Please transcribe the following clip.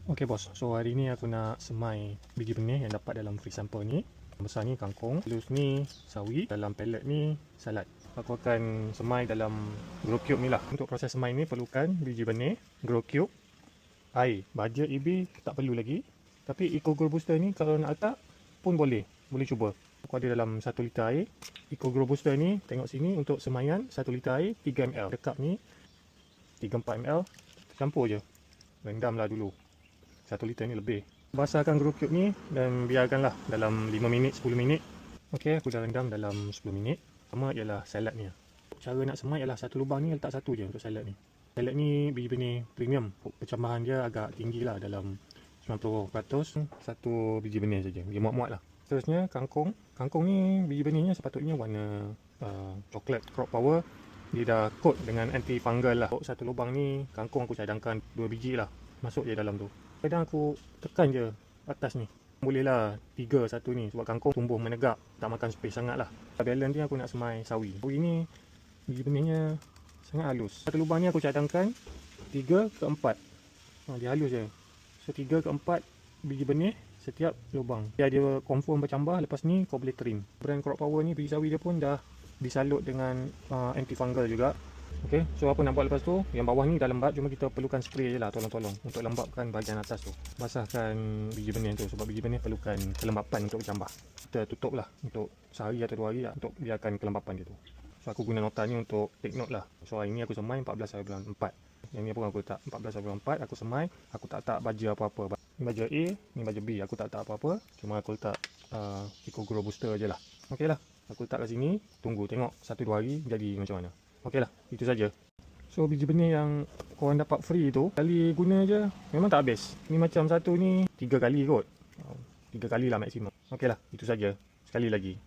Okey bos, so hari ni aku nak semai biji benih yang dapat dalam free sample ni. Yang besar ni kangkung, halus ni sawi, dalam pellet ni salad. Aku akan semai dalam grow cube ni lah. Untuk proses semai ni perlukan biji benih, grow cube, air. Baja EB tak perlu lagi. Tapi Eco Grow Booster ni kalau nak letak pun boleh cuba. Aku ada dalam 1 liter air. Eco Grow Booster ni tengok sini untuk semaian 1 liter air 3 ml. Dekat ni 3-4 ml. Campur je. Rendamlah dulu. 1 liter ni lebih. Basahkan grow cube ni dan biarkanlah dalam 5 minit 10 minit. Okey, aku dah rendam dalam 10 minit. Pertama ialah salad ni. Cara nak semai ialah satu lubang ni letak satu je untuk salad ni. Salad ni biji benih premium. Pencamahan dia agak tinggi lah, dalam 90%. Satu biji benih saja. Dia muat-muat lah. Seterusnya kangkung. Kangkung ni biji benihnya sepatutnya warna coklat. Crop Power dia dah coat dengan anti fungal lah. Satu lubang ni kangkung aku cadangkan 2 biji lah. Masuk je dalam tu. Kadang aku tekan je atas ni. Bolehlah 3 satu ni sebab kangkung tumbuh menegak, tak makan space sangat lah. Balance ni aku nak semai sawi. Sawi ni biji benihnya sangat halus. Satu lubang ni aku cadangkan 3 ke 4. Dia halus je. So 3 ke 4 biji benih setiap lubang. Dia confirm bercambah. Lepas ni kau boleh trim. Brand Crop Power ni biji sawi dia pun dah disalut dengan anti fungal juga. Okey, so apa nak buat lepas tu? Yang bawah ni dah lembab, cuma kita perlukan spray je lah, tolong-tolong untuk lembapkan bahagian atas tu. Basahkan biji benih tu sebab biji benih perlukan kelembapan untuk bercambah. Kita tutup lah untuk sehari atau 2 hari lah untuk biarkan kelembapan dia tu. So aku guna nota ni untuk take note lah. So hari ni aku semai 14 hari bulan 4. Yang ni pun aku letak 14 hari bulan 4. Aku semai, aku tak letak baja apa-apa. Ni baja A, ni baja B. Aku tak letak apa-apa, cuma aku letak Eco Grow Booster je lah. Okey lah, aku letak kat sini, tunggu tengok 1-2 hari jadi macam mana. Okey lah, itu saja. So biji benih yang korang dapat free tu, kali guna je memang tak habis. Ni macam satu ni 3 kali kot. 3 kali lah maksimum. Okey lah, itu saja. Sekali lagi,